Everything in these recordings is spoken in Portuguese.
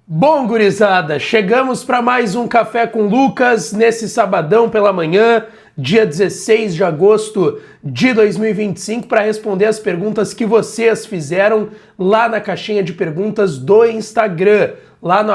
Bom, gurizada, chegamos para mais um Café com Lucas nesse sabadão pela manhã, dia 16 de agosto de 2025, para responder as perguntas que vocês fizeram lá na caixinha de perguntas do Instagram, lá no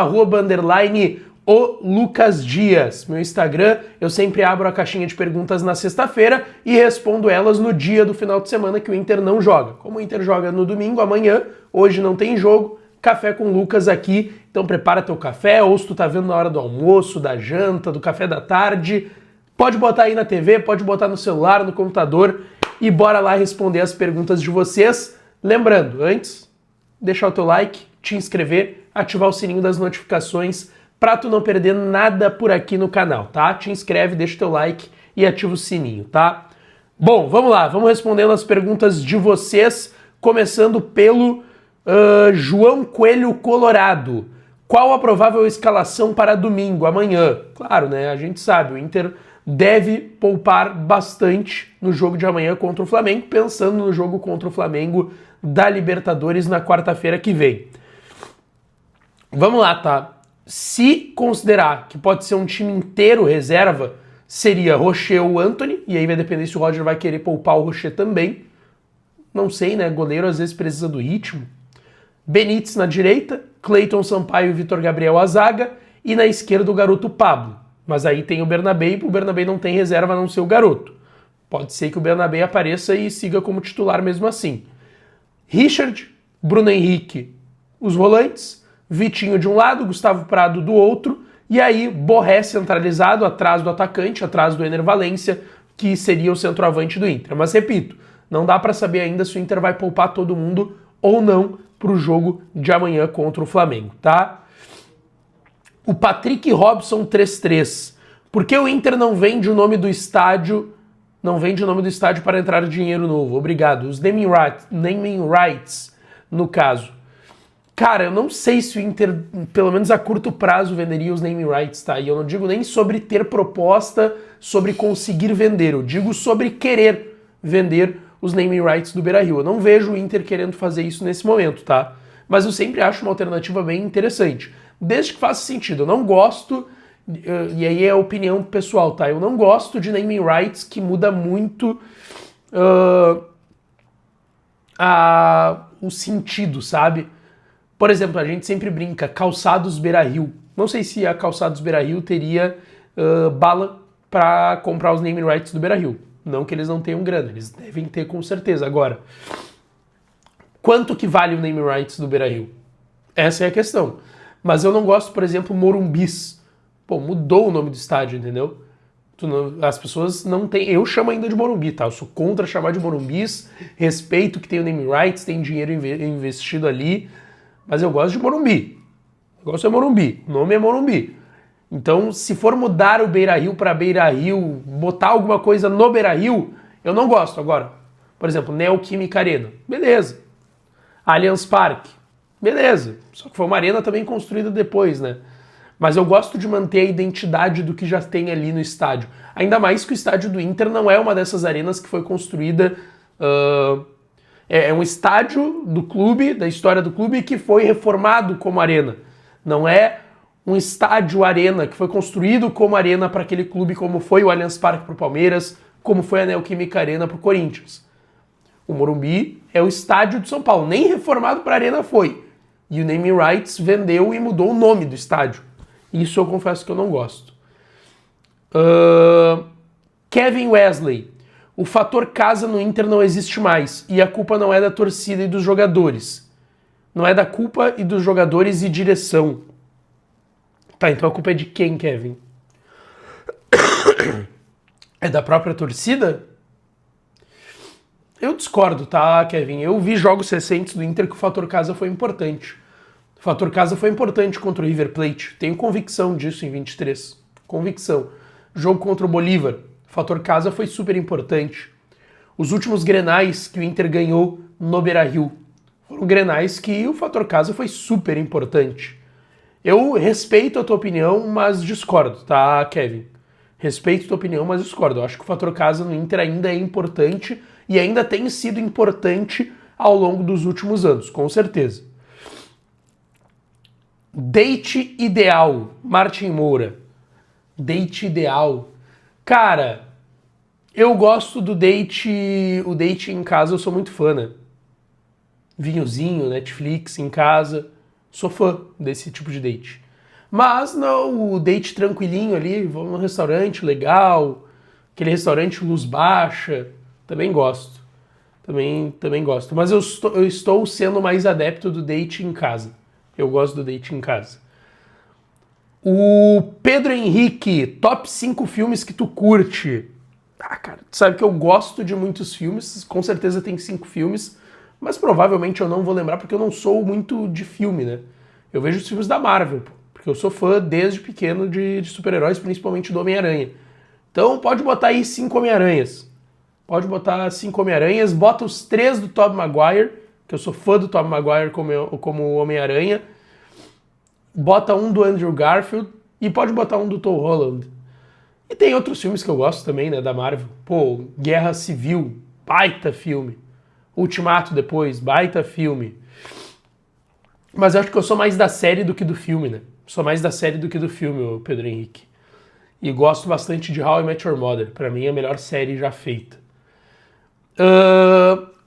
@_o_lucasdias. Meu Instagram, eu sempre abro a caixinha de perguntas na sexta-feira e respondo elas no dia do final de semana que o Inter não joga. Como o Inter joga no domingo, amanhã, hoje não tem jogo, Café com Lucas aqui, então prepara teu café, ou se tu tá vendo na hora do almoço, da janta, do café da tarde, pode botar aí na TV, pode botar no celular, no computador e bora lá responder as perguntas de vocês. Lembrando, antes, deixar o teu like, te inscrever, ativar o sininho das notificações pra tu não perder nada por aqui no canal, tá? Te inscreve, deixa o teu like e ativa o sininho, tá? Bom, vamos lá, vamos respondendo as perguntas de vocês, começando pelo João Coelho Colorado. Qual a provável escalação para domingo, amanhã? Claro, né? A gente sabe, o Inter deve poupar bastante no jogo de amanhã contra o Flamengo, pensando no jogo contra o Flamengo da Libertadores na quarta-feira que vem. Vamos lá, tá? Se considerar que pode ser um time inteiro reserva, seria Rocher ou Antony, e aí vai depender se o Roger vai querer poupar o Rocher também. Não sei, né? Goleiro às vezes precisa do ritmo. Benítez na direita, Cleiton Sampaio e Vitor Gabriel à zaga, e na esquerda o garoto Pablo. Mas aí tem o Bernabé, e o Bernabé não tem reserva a não ser o garoto. Pode ser que o Bernabé apareça e siga como titular mesmo assim. Richard, Bruno Henrique, os volantes, Vitinho de um lado, Gustavo Prado do outro, e aí Borré centralizado atrás do atacante, atrás do Ener Valencia, que seria o centroavante do Inter. Mas repito, não dá para saber ainda se o Inter vai poupar todo mundo ou não para o jogo de amanhã contra o Flamengo, tá? O Patrick Robson 33. Por que o Inter não vende o nome do estádio? Não vende o nome do estádio para entrar dinheiro novo. Obrigado. Os naming rights, no caso. Cara, eu não sei se o Inter, pelo menos a curto prazo, venderia os naming rights, tá? E eu não digo nem sobre ter proposta, sobre conseguir vender. Eu digo sobre querer vender os naming rights do Beira-Rio. Eu não vejo o Inter querendo fazer isso nesse momento, tá? Mas eu sempre acho uma alternativa bem interessante. Desde que faça sentido. Eu não gosto, e aí é opinião pessoal, tá? Eu não gosto de naming rights que muda muito o sentido, sabe? Por exemplo, a gente sempre brinca, Calçados Beira-Rio. Não sei se a Calçados Beira-Rio teria bala para comprar os naming rights do Beira-Rio. Não que eles não tenham grana, eles devem ter com certeza. Agora, quanto que vale o name rights do Beira-Rio? Essa é a questão. Mas eu não gosto, por exemplo, Morumbis. Pô, mudou o nome do estádio, entendeu? As pessoas não têm... Eu chamo ainda de Morumbi, tá? Eu sou contra chamar de Morumbis, respeito que tem o name rights, tem dinheiro investido ali, mas eu gosto de Morumbi. O negócio é Morumbi, o nome é Morumbi. Então, se for mudar o Beira-Rio para Beira-Rio, botar alguma coisa no Beira-Rio, eu não gosto agora. Por exemplo, Neoquímica Arena. Beleza. Allianz Parque. Beleza. Só que foi uma arena também construída depois, né? Mas eu gosto de manter a identidade do que já tem ali no estádio. Ainda mais que o estádio do Inter não é uma dessas arenas que foi construída... É um estádio do clube, da história do clube, que foi reformado como arena. Não é um estádio arena que foi construído como arena para aquele clube, como foi o Allianz Parque para o Palmeiras, como foi a Neoquímica Arena para o Corinthians. O Morumbi é o estádio de São Paulo, nem reformado para arena foi. E o naming rights vendeu e mudou o nome do estádio. Isso eu confesso que eu não gosto. Kevin Wesley. O fator casa no Inter não existe mais e a culpa não é da torcida e dos jogadores. Não é da culpa e dos jogadores e direção. Tá, então a culpa é de quem, Kevin? É da própria torcida? Eu discordo, tá, Kevin? Eu vi jogos recentes do Inter que o fator casa foi importante. O fator casa foi importante contra o River Plate. Tenho convicção disso em 23. Convicção. Jogo contra o Bolívar. O fator casa foi super importante. Os últimos grenais que o Inter ganhou no Beira-Rio foram grenais que o fator casa foi super importante. Eu respeito a tua opinião, mas discordo, tá, Kevin? Respeito a tua opinião, mas discordo. Eu acho que o fator casa no Inter ainda é importante e ainda tem sido importante ao longo dos últimos anos, com certeza. Date ideal, Martin Moura. Date ideal. Cara, eu gosto do date, o date em casa eu sou muito fã, né? Vinhozinho, Netflix em casa, sou fã desse tipo de date. Mas não, o date tranquilinho ali, vamos num restaurante legal, aquele restaurante luz baixa, também gosto. Também gosto. Mas eu estou sendo mais adepto do date em casa. Eu gosto do date em casa. O Pedro Henrique, top 5 filmes que tu curte. Ah, cara, tu sabe que eu gosto de muitos filmes, com certeza tem 5 filmes, mas provavelmente eu não vou lembrar porque eu não sou muito de filme, né? Eu vejo os filmes da Marvel, porque eu sou fã desde pequeno de super-heróis, principalmente do Homem-Aranha. Então pode botar aí 5 Homem-Aranhas. Pode botar 5 Homem-Aranhas, bota os 3 do Tobey Maguire, que eu sou fã do Tobey Maguire como Homem-Aranha. Bota um do Andrew Garfield e pode botar um do Tom Holland. E tem outros filmes que eu gosto também, né, da Marvel. Pô, Guerra Civil, baita filme. Ultimato depois, baita filme. Mas eu acho que eu sou mais da série do que do filme, né? Sou mais da série do que do filme, o Pedro Henrique. E gosto bastante de How I Met Your Mother. Pra mim é a melhor série já feita.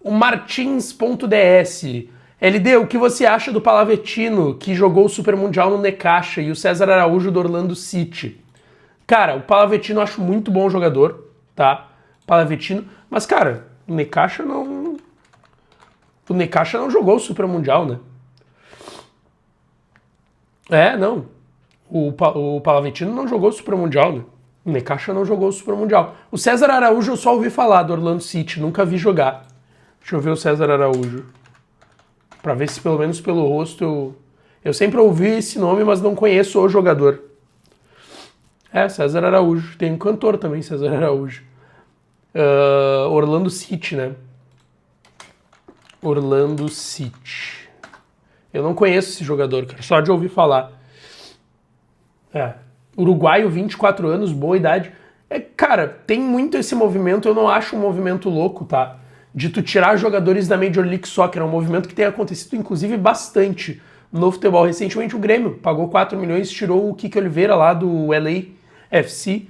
O Martins.ds. LD, o que você acha do Palavetino, que jogou o Super Mundial no Necaxa, e o César Araújo do Orlando City? Cara, o Palavetino eu acho muito bom jogador, tá? Palavetino. Mas, cara, o Necaxa não jogou o Super Mundial, né? Não. O Palavetino não jogou o Super Mundial, né? O Necaxa não jogou o Super Mundial. O César Araújo eu só ouvi falar do Orlando City, nunca vi jogar. Deixa eu ver o César Araújo. Pra ver se pelo menos pelo rosto eu sempre ouvi esse nome, mas não conheço o jogador. César Araújo. Tem um cantor também, César Araújo. Orlando City, né? Orlando City. Eu não conheço esse jogador, cara, só de ouvir falar. Uruguaio, 24 anos, boa idade. Cara, tem muito esse movimento, eu não acho um movimento louco, tá? De tu tirar jogadores da Major League Soccer, é um movimento que tem acontecido, inclusive, bastante no futebol. Recentemente o Grêmio pagou 4 milhões, tirou o Kike Oliveira lá do LAFC.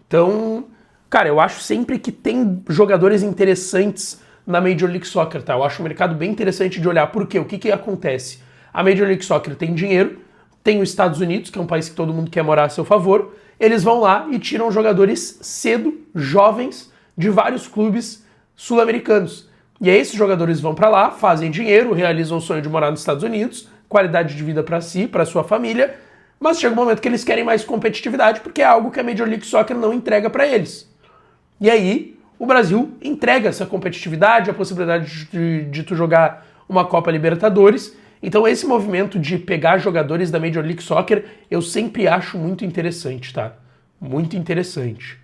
Então, cara, eu acho sempre que tem jogadores interessantes na Major League Soccer, tá? Eu acho um mercado bem interessante de olhar. Por quê? O que acontece? A Major League Soccer tem dinheiro, tem os Estados Unidos, que é um país que todo mundo quer morar a seu favor, eles vão lá e tiram jogadores cedo, jovens, de vários clubes sul-americanos. E aí esses jogadores vão para lá, fazem dinheiro, realizam o sonho de morar nos Estados Unidos, qualidade de vida para si, para sua família, mas chega um momento que eles querem mais competitividade, porque é algo que a Major League Soccer não entrega para eles. E aí o Brasil entrega essa competitividade, a possibilidade de tu jogar uma Copa Libertadores. Então esse movimento de pegar jogadores da Major League Soccer eu sempre acho muito interessante, tá? Muito interessante.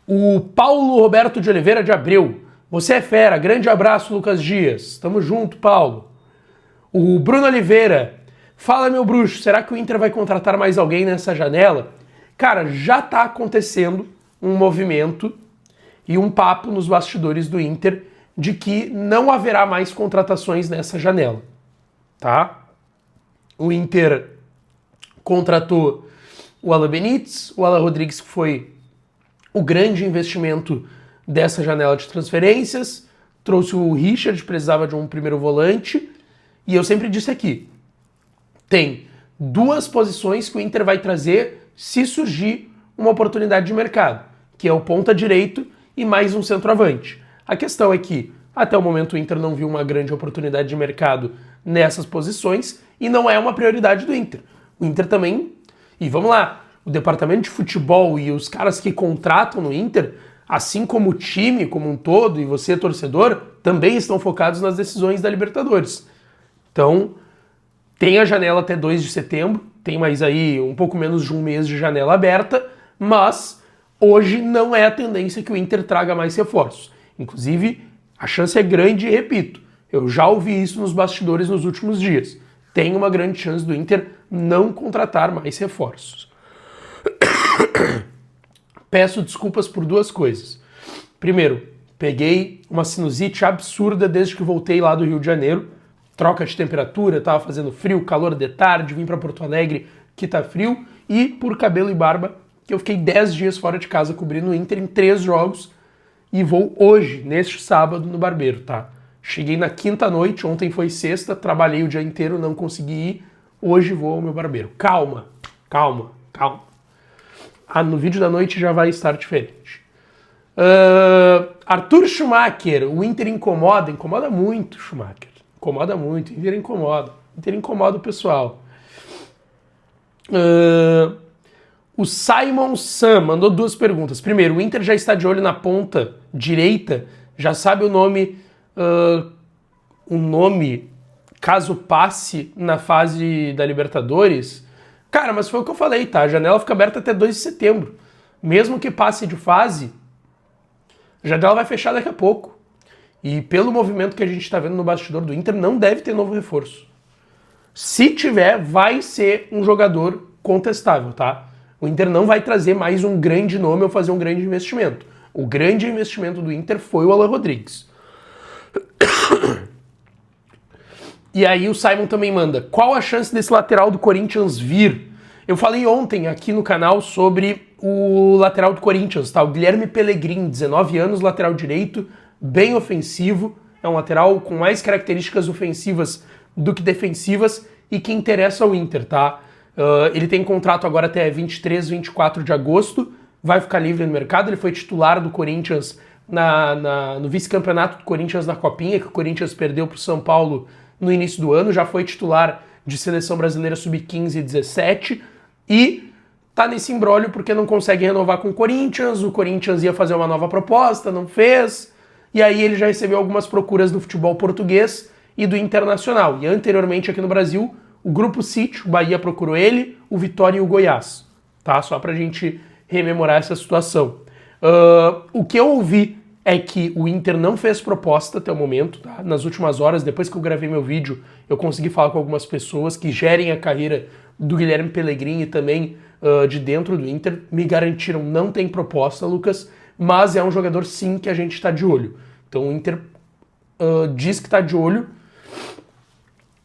O Paulo Roberto de Oliveira de Abreu. Você é fera. Grande abraço, Lucas Dias. Tamo junto, Paulo. O Bruno Oliveira. Fala, meu bruxo, será que o Inter vai contratar mais alguém nessa janela? Cara, já tá acontecendo um movimento e um papo nos bastidores do Inter de que não haverá mais contratações nessa janela, tá? O Inter contratou o Alan Benítez, o Alan Rodrigues, que foi o grande investimento dessa janela de transferências, trouxe o Richard, precisava de um primeiro volante, e eu sempre disse aqui, tem 2 posições que o Inter vai trazer se surgir uma oportunidade de mercado, que é o ponta direito e mais um centroavante. A questão é que, até o momento, o Inter não viu uma grande oportunidade de mercado nessas posições e não é uma prioridade do Inter. O Inter também, e vamos lá, o departamento de futebol e os caras que contratam no Inter, assim como o time como um todo e você, torcedor, também estão focados nas decisões da Libertadores. Então, tem a janela até 2 de setembro, tem mais aí um pouco menos de um mês de janela aberta, mas hoje não é a tendência que o Inter traga mais reforços. Inclusive, a chance é grande e, repito, eu já ouvi isso nos bastidores nos últimos dias. Tem uma grande chance do Inter não contratar mais reforços. Peço desculpas por 2 coisas. Primeiro, peguei uma sinusite absurda desde que voltei lá do Rio de Janeiro. troca de temperatura, tava fazendo frio, calor de tarde, vim para Porto Alegre, que tá frio, e por cabelo e barba, que eu fiquei 10 dias fora de casa cobrindo o Inter em 3 jogos, e vou hoje, neste sábado, no barbeiro, tá? Cheguei na quinta noite, ontem foi sexta, trabalhei o dia inteiro, não consegui ir, hoje vou ao meu barbeiro. Calma, calma, calma. No vídeo da noite já vai estar diferente. Arthur Schumacher, o Inter incomoda muito, Schumacher. Incomoda muito, Inter incomoda o pessoal. O Simon Sam mandou 2 perguntas. Primeiro, o Inter já está de olho na ponta direita, já sabe o nome caso passe na fase da Libertadores? Cara, mas foi o que eu falei, tá? A janela fica aberta até 2 de setembro. Mesmo que passe de fase, a janela vai fechar daqui a pouco. E pelo movimento que a gente está vendo no bastidor do Inter, não deve ter novo reforço. Se tiver, vai ser um jogador contestável, tá? O Inter não vai trazer mais um grande nome ou fazer um grande investimento. O grande investimento do Inter foi o Alan Rodrigues. E aí o Simon também manda, qual a chance desse lateral do Corinthians vir? Eu falei ontem aqui no canal sobre o lateral do Corinthians, tá? O Guilherme Pellegrini, 19 anos, lateral direito, bem ofensivo, é um lateral com mais características ofensivas do que defensivas e que interessa ao Inter, tá? Ele tem contrato agora até 23, 24 de agosto, vai ficar livre no mercado, ele foi titular do Corinthians no vice-campeonato do Corinthians na Copinha, que o Corinthians perdeu para o São Paulo no início do ano, já foi titular de Seleção Brasileira Sub-15 e 17 e tá nesse imbróglio porque não consegue renovar com o Corinthians ia fazer uma nova proposta, não fez, e aí ele já recebeu algumas procuras do futebol português e do Internacional, e anteriormente aqui no Brasil, o Grupo City, o Bahia procurou ele, o Vitória e o Goiás, tá? Só pra gente rememorar essa situação. O que eu ouvi é que o Inter não fez proposta até o momento, tá? Nas últimas horas, depois que eu gravei meu vídeo, eu consegui falar com algumas pessoas que gerem a carreira do Guilherme Pellegrini e também de dentro do Inter, me garantiram não tem proposta, Lucas, mas é um jogador sim que a gente está de olho. Então o Inter diz que está de olho,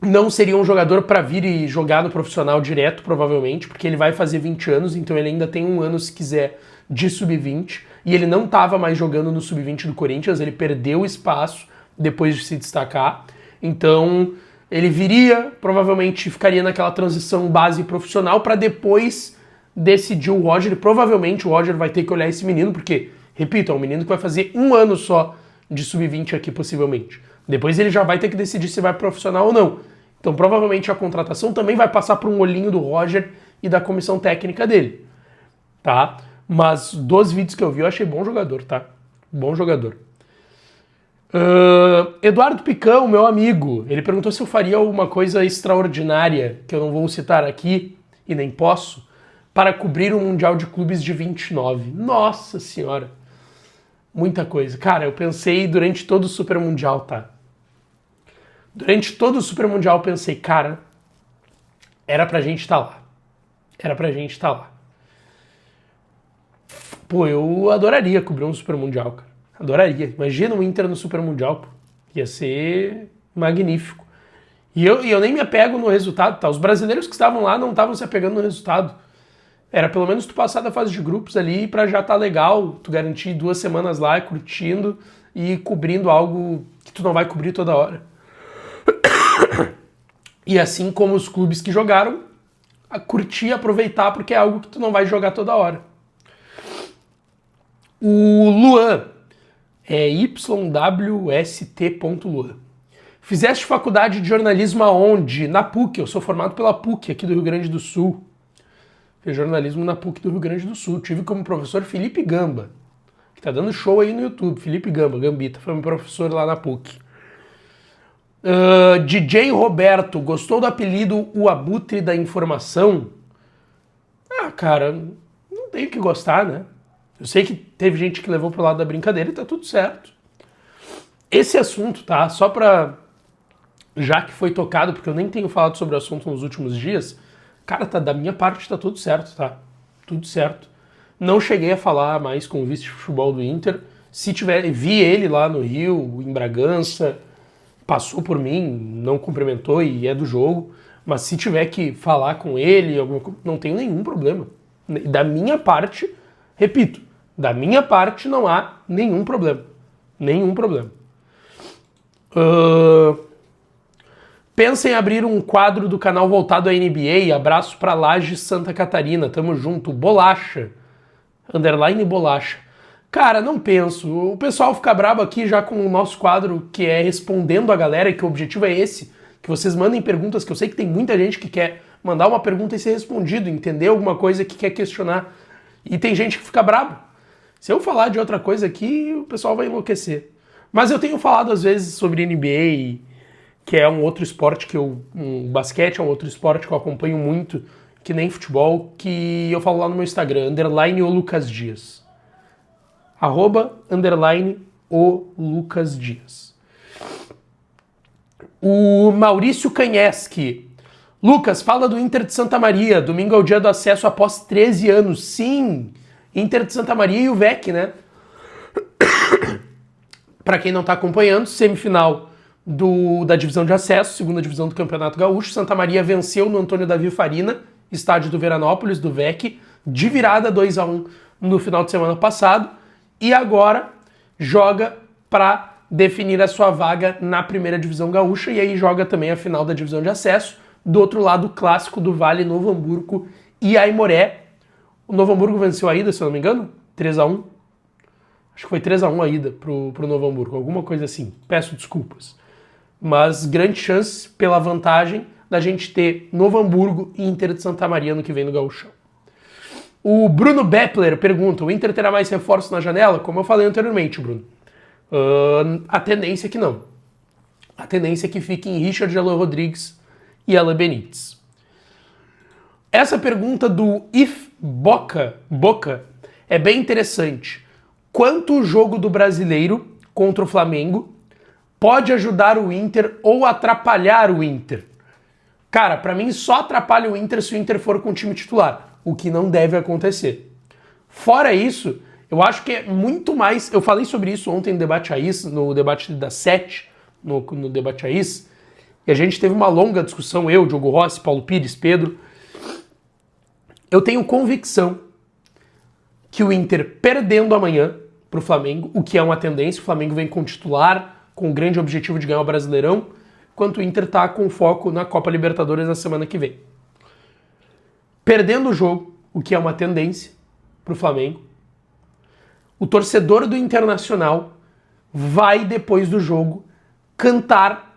não seria um jogador para vir e jogar no profissional direto, provavelmente, porque ele vai fazer 20 anos, então ele ainda tem um ano, se quiser, de sub-20, e ele não estava mais jogando no sub-20 do Corinthians, ele perdeu espaço depois de se destacar, então ele viria, provavelmente ficaria naquela transição base profissional para depois decidir o Roger, e provavelmente o Roger vai ter que olhar esse menino, porque, repito, é um menino que vai fazer um ano só de sub-20 aqui, possivelmente. Depois ele já vai ter que decidir se vai profissional ou não. Então, provavelmente, a contratação também vai passar por um olhinho do Roger e da comissão técnica dele, tá? Mas dos vídeos que eu vi, eu achei bom jogador, tá? Bom jogador. Eduardo Picão, meu amigo, ele perguntou se eu faria alguma coisa extraordinária, que eu não vou citar aqui, e nem posso, para cobrir o Mundial de Clubes de 29. Nossa Senhora! Muita coisa. Cara, eu pensei durante todo o Super Mundial, tá? Durante todo o Super Mundial eu pensei, cara, era pra gente estar lá. Era pra gente estar lá. Pô, eu adoraria cobrir um Super Mundial, cara. Adoraria. Imagina o Inter no Super Mundial, pô. Ia ser magnífico. E eu nem me apego no resultado, tá? Os brasileiros que estavam lá não estavam se apegando no resultado. Era pelo menos tu passar da fase de grupos ali pra já tá legal, tu garantir 2 semanas lá curtindo e cobrindo algo que tu não vai cobrir toda hora. E assim como os clubes que jogaram, a curtir e aproveitar porque é algo que tu não vai jogar toda hora. O Luan, é ywst.luan. Fizeste faculdade de jornalismo aonde? Na PUC, eu sou formado pela PUC aqui do Rio Grande do Sul. Fiz jornalismo na PUC do Rio Grande do Sul. Tive como professor Felipe Gamba, que tá dando show aí no YouTube. Felipe Gamba, Gambita, foi meu professor lá na PUC. DJ Roberto, gostou do apelido O Abutre da Informação? Ah, cara, não tem o que gostar, né? Eu sei que teve gente que levou pro lado da brincadeira e tá tudo certo. Esse assunto, tá? Só pra... Já que foi tocado, porque eu nem tenho falado sobre o assunto nos últimos dias, cara, tá, da minha parte tá tudo certo, tá? Tudo certo. Não cheguei a falar mais com o vice de futebol do Inter. Se tiver, vi ele lá no Rio, em Bragança... passou por mim, não cumprimentou e é do jogo, mas se tiver que falar com ele, não tenho nenhum problema. Da minha parte, repito, da minha parte não há nenhum problema. Nenhum problema. Pensa em abrir um quadro do canal voltado à NBA. Abraço pra Laje Santa Catarina. Tamo junto. Bolacha. _ Bolacha. Cara, não penso. O pessoal fica brabo aqui já com o nosso quadro, que é respondendo a galera, e que o objetivo é esse. Que vocês mandem perguntas, que eu sei que tem muita gente que quer mandar uma pergunta e ser respondido, entender alguma coisa que quer questionar. E tem gente que fica brabo. Se eu falar de outra coisa aqui, o pessoal vai enlouquecer. Mas eu tenho falado às vezes sobre NBA, que é um outro esporte basquete é um outro esporte que eu acompanho muito, que nem futebol, que eu falo lá no meu Instagram, _ o Lucas Dias. @_ o Lucas Dias. O Maurício Canheschi. Lucas, fala do Inter de Santa Maria. Domingo é o dia do acesso após 13 anos. Sim, Inter de Santa Maria e o VEC, né? Para quem não está acompanhando, semifinal da divisão de acesso, segunda divisão do Campeonato Gaúcho. Santa Maria venceu no Antônio Davi Farina, estádio do Veranópolis, do VEC, de virada 2-1 no final de semana passado. E agora joga para definir a sua vaga na primeira divisão gaúcha, e aí joga também a final da divisão de acesso. Do outro lado, o clássico do Vale, Novo Hamburgo e Aimoré. O Novo Hamburgo venceu a ida, se eu não me engano, 3-1. Acho que foi 3-1 a ida pro Novo Hamburgo, alguma coisa assim. Peço desculpas. Mas grande chance pela vantagem da gente ter Novo Hamburgo e Inter de Santa Maria no que vem no Gauchão. O Bruno Beppler pergunta, o Inter terá mais reforço na janela? Como eu falei anteriormente, Bruno. A tendência é que não. A tendência é que fique em Richard Alan Rodrigues e Alan Benítez. Essa pergunta do If Boca é bem interessante. Quanto o jogo do Brasileiro contra o Flamengo pode ajudar o Inter ou atrapalhar o Inter? Cara, pra mim só atrapalha o Inter se o Inter for com o time titular, o que não deve acontecer. Fora isso, eu acho que é muito mais... Eu falei sobre isso ontem no Debate Raiz, no debate das 7, no Debate Raiz, e a gente teve uma longa discussão, eu, Diogo Rossi, Paulo Pires, Pedro. Eu tenho convicção que o Inter perdendo amanhã pro Flamengo, o que é uma tendência, o Flamengo vem com titular, com o grande objetivo de ganhar o Brasileirão, enquanto o Inter tá com foco na Copa Libertadores na semana que vem. Perdendo o jogo, o que é uma tendência pro Flamengo, o torcedor do Internacional vai, depois do jogo, cantar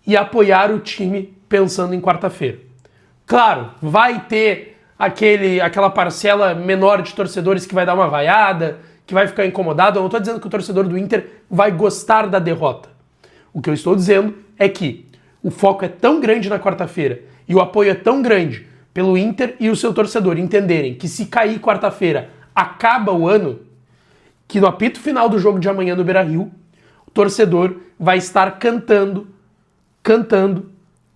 e apoiar o time pensando em quarta-feira. Claro, vai ter aquela parcela menor de torcedores que vai dar uma vaiada, que vai ficar incomodado. Eu não estou dizendo que o torcedor do Inter vai gostar da derrota. O que eu estou dizendo é que o foco é tão grande na quarta-feira e o apoio é tão grande pelo Inter e o seu torcedor entenderem que se cair quarta-feira acaba o ano, que no apito final do jogo de amanhã no Beira-Rio, o torcedor vai estar cantando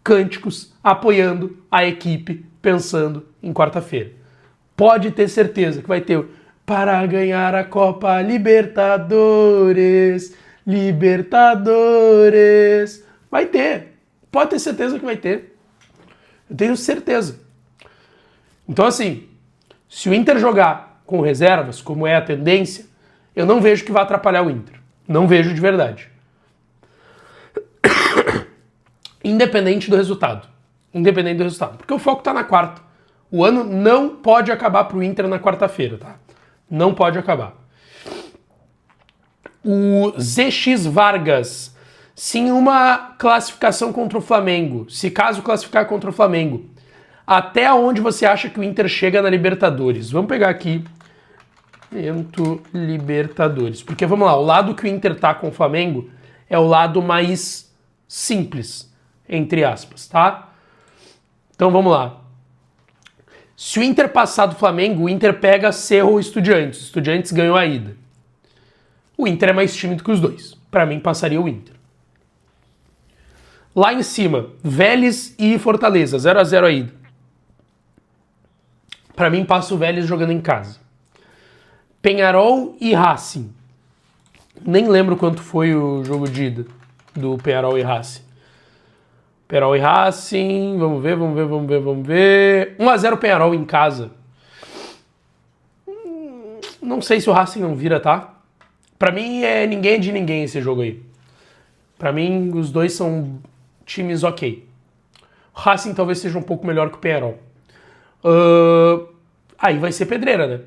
cânticos, apoiando a equipe, pensando em quarta-feira. Pode ter certeza que vai ter para ganhar a Copa Libertadores. Vai ter. Pode ter certeza que vai ter. Eu tenho certeza. Então, assim, se o Inter jogar com reservas, como é a tendência, eu não vejo que vai atrapalhar o Inter. Não vejo de verdade. Independente do resultado. Porque o foco tá na quarta. O ano não pode acabar pro Inter na quarta-feira, tá? Não pode acabar. O ZX Vargas. Sim, uma classificação contra o Flamengo. Se caso classificar contra o Flamengo, até onde você acha que o Inter chega na Libertadores? Vamos pegar aqui. Libertadores. Porque, vamos lá, o lado que o Inter tá com o Flamengo é o lado mais simples, entre aspas, tá? Então, vamos lá. Se o Inter passar do Flamengo, o Inter pega Cerro ou Estudiantes. Estudiantes ganhou a ida. O Inter é mais time do que os dois. Para mim, passaria o Inter. Lá em cima, Vélez e Fortaleza, 0-0 a ida. Para mim, passa o Vélez jogando em casa. Peñarol e Racing. Nem lembro quanto foi o jogo de ida do Penharol e Racing. Penharol e Racing, vamos ver. 1-0 Penharol em casa. Não sei se o Racing não vira, tá? Pra mim, ninguém é de ninguém esse jogo aí. Pra mim, os dois são times ok. O Racing talvez seja um pouco melhor que o Penharol. Aí vai ser pedreira, né?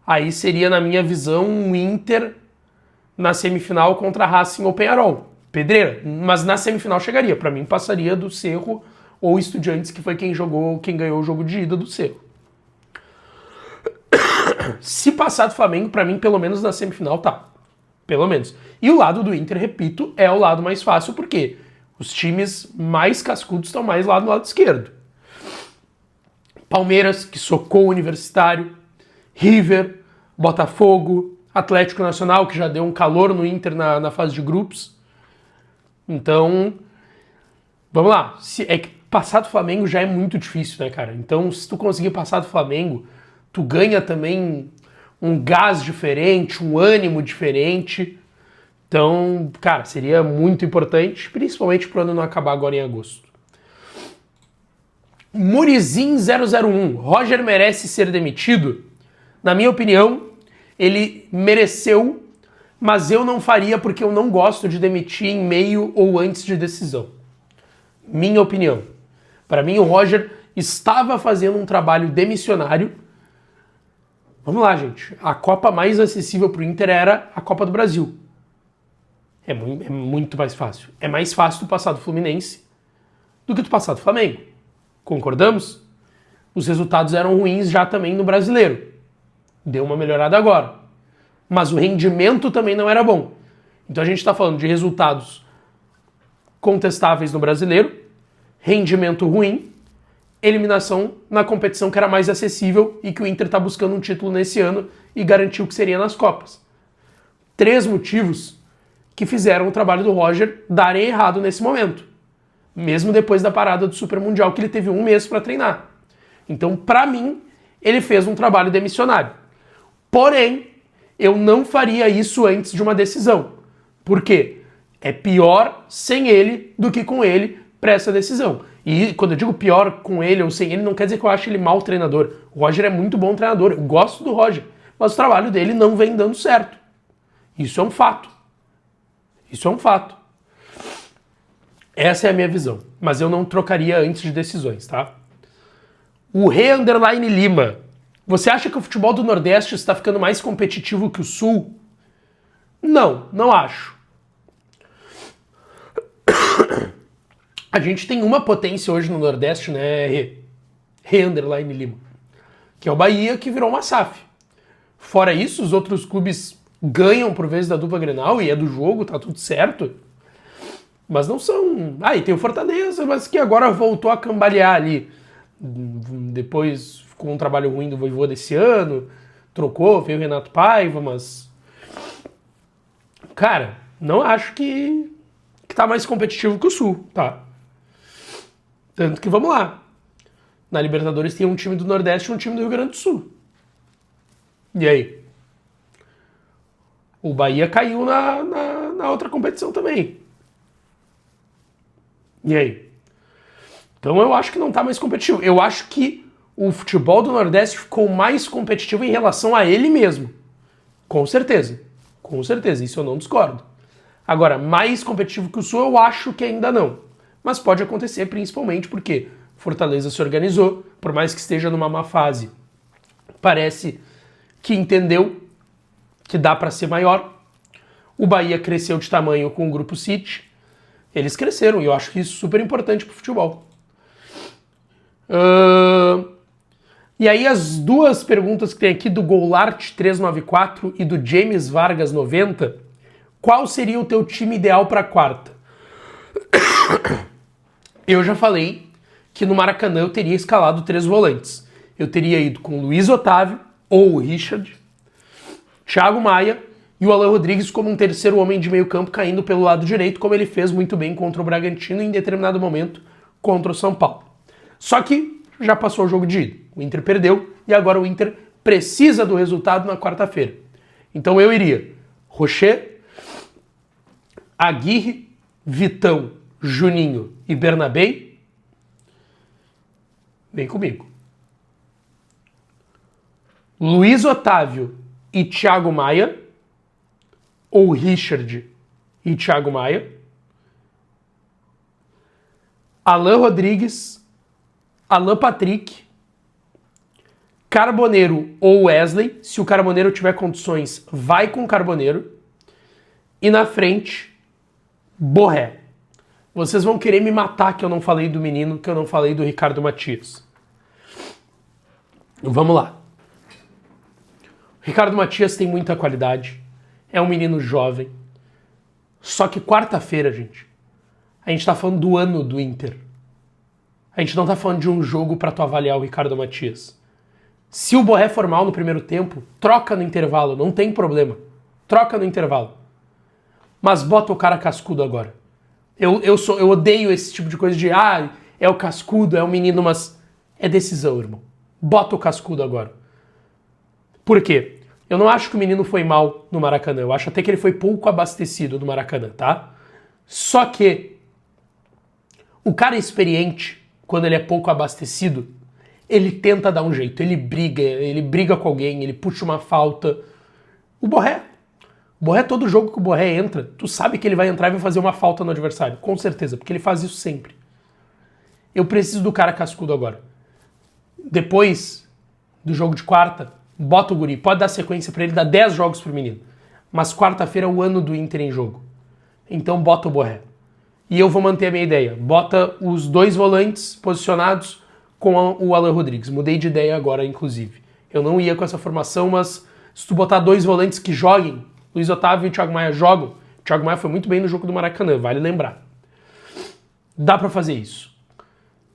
Aí seria, na minha visão, um Inter na semifinal contra Racing ou Penharol. Pedreira. Mas na semifinal chegaria. Pra mim, passaria do Cerro ou Estudiantes, que foi quem ganhou o jogo de ida do Cerro. Se passar do Flamengo, pra mim, pelo menos na semifinal, tá. Pelo menos. E o lado do Inter, repito, é o lado mais fácil, porque os times mais cascudos estão mais lá do lado esquerdo. Palmeiras, que socou o Universitário. River, Botafogo, Atlético Nacional, que já deu um calor no Inter na fase de grupos. Então, vamos lá. É que passar do Flamengo já é muito difícil, né, cara? Então, se tu conseguir passar do Flamengo, tu ganha também um gás diferente, um ânimo diferente. Então, cara, seria muito importante, principalmente pro ano não acabar agora em agosto. Murizin 001. Roger merece ser demitido? Na minha opinião, ele mereceu, mas eu não faria porque eu não gosto de demitir em meio ou antes de decisão. Minha opinião. Para mim, o Roger estava fazendo um trabalho demissionário. Vamos lá, gente. A Copa mais acessível para o Inter era a Copa do Brasil. É muito mais fácil. É mais fácil tu passar do Fluminense do que tu passar do Flamengo. Concordamos? Os resultados eram ruins já também no Brasileiro. Deu uma melhorada agora. Mas o rendimento também não era bom. Então a gente está falando de resultados contestáveis no Brasileiro, rendimento ruim, eliminação na competição que era mais acessível e que o Inter está buscando um título nesse ano e garantiu que seria nas Copas. 3 motivos que fizeram o trabalho do Roger darem errado nesse momento. Mesmo depois da parada do Super Mundial, que ele teve 1 mês para treinar. Então, para mim, ele fez um trabalho demissionário. Porém, eu não faria isso antes de uma decisão. Por quê? É pior sem ele do que com ele para essa decisão. E quando eu digo pior com ele ou sem ele, não quer dizer que eu acho ele mau treinador. O Roger é muito bom treinador, eu gosto do Roger, mas o trabalho dele não vem dando certo. Isso é um fato. Isso é um fato. Essa é a minha visão, mas eu não trocaria antes de decisões, tá? O Re_Lima. Você acha que o futebol do Nordeste está ficando mais competitivo que o Sul? Não, não acho. A gente tem uma potência hoje no Nordeste, né, Re_Lima, que é o Bahia, que virou uma SAF. Fora isso, os outros clubes ganham por vezes da dupla Grenal e é do jogo, tá tudo certo. Mas não são... e tem o Fortaleza, mas que agora voltou a cambalear ali. Depois ficou um trabalho ruim do Vojvoda desse ano, trocou, veio o Renato Paiva, mas... Cara, não acho que tá mais competitivo que o Sul, tá? Tanto que, vamos lá, na Libertadores tem um time do Nordeste e um time do Rio Grande do Sul. E aí? O Bahia caiu na outra competição também. E aí? Então eu acho que não tá mais competitivo. Eu acho que o futebol do Nordeste ficou mais competitivo em relação a ele mesmo. Com certeza. Com certeza, isso eu não discordo. Agora, mais competitivo que o Sul, eu acho que ainda não. Mas pode acontecer principalmente porque Fortaleza se organizou, por mais que esteja numa má fase, parece que entendeu que dá para ser maior. O Bahia cresceu de tamanho com o Grupo City. Eles cresceram e eu acho que isso é super importante pro futebol. E aí as 2 perguntas que tem aqui do Goulart 394 e do James Vargas 90. Qual seria o teu time ideal para quarta? Eu já falei que no Maracanã eu teria escalado 3 volantes. Eu teria ido com Luiz Otávio ou o Richard, Thiago Maia e o Alan Rodrigues como um terceiro homem de meio campo caindo pelo lado direito, como ele fez muito bem contra o Bragantino e em determinado momento contra o São Paulo. Só que já passou o jogo de ida. O Inter perdeu e agora o Inter precisa do resultado na quarta-feira. Então eu iria Rocher, Aguirre, Vitão, Juninho e Bernabei? Vem comigo. Luiz Otávio e Thiago Maia? Ou Richard e Thiago Maia? Alan Rodrigues, Alan Patrick, Carboneiro ou Wesley? Se o Carboneiro tiver condições, vai com o Carboneiro. E na frente, Borré. Vocês vão querer me matar que eu não falei do menino, que eu não falei do Ricardo Matias. Vamos lá. O Ricardo Matias tem muita qualidade. É um menino jovem. Só que quarta-feira, gente, a gente tá falando do ano do Inter. A gente não tá falando de um jogo pra tu avaliar o Ricardo Matias. Se o Borré for mal no primeiro tempo, troca no intervalo, não tem problema. Troca no intervalo. Mas bota o cara cascudo agora. Eu odeio esse tipo de coisa de é o cascudo, é o menino, mas é decisão, irmão. Bota o cascudo agora. Por quê? Eu não acho que o menino foi mal no Maracanã. Eu acho até que ele foi pouco abastecido no Maracanã, tá? Só que o cara experiente, quando ele é pouco abastecido, ele tenta dar um jeito. Ele briga com alguém, ele puxa uma falta. O Borré, todo jogo que o Borré entra, tu sabe que ele vai entrar e vai fazer uma falta no adversário. Com certeza, porque ele faz isso sempre. Eu preciso do cara cascudo agora. Depois do jogo de quarta, bota o guri. Pode dar sequência pra ele, dá 10 jogos pro menino. Mas quarta-feira é o ano do Inter em jogo. Então bota o Borré. E eu vou manter a minha ideia. Bota os dois volantes posicionados com o Alan Rodrigues. Mudei de ideia agora, inclusive. Eu não ia com essa formação, mas se tu botar dois volantes que joguem, Luiz Otávio e Thiago Maia jogam. O Thiago Maia foi muito bem no jogo do Maracanã, vale lembrar. Dá pra fazer isso.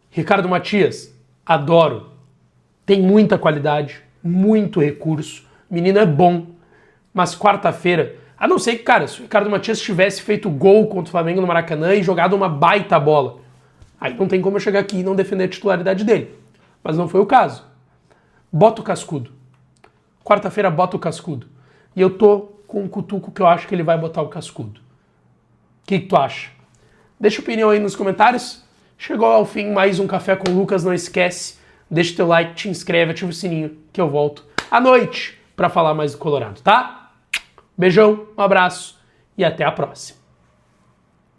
Ricardo Matias, adoro. Tem muita qualidade, muito recurso. O menino é bom. Mas quarta-feira, a não ser que, cara, se o Ricardo Matias tivesse feito gol contra o Flamengo no Maracanã e jogado uma baita bola, aí não tem como eu chegar aqui e não defender a titularidade dele. Mas não foi o caso. Bota o cascudo. Quarta-feira bota o cascudo. E eu tô com um cutuco que eu acho que ele vai botar o cascudo. O que tu acha? Deixa a opinião aí nos comentários. Chegou ao fim mais um Café com o Lucas. Não esquece, deixa o teu like, te inscreve, ativa o sininho que eu volto à noite pra falar mais do Colorado, tá? Beijão, um abraço e até a próxima.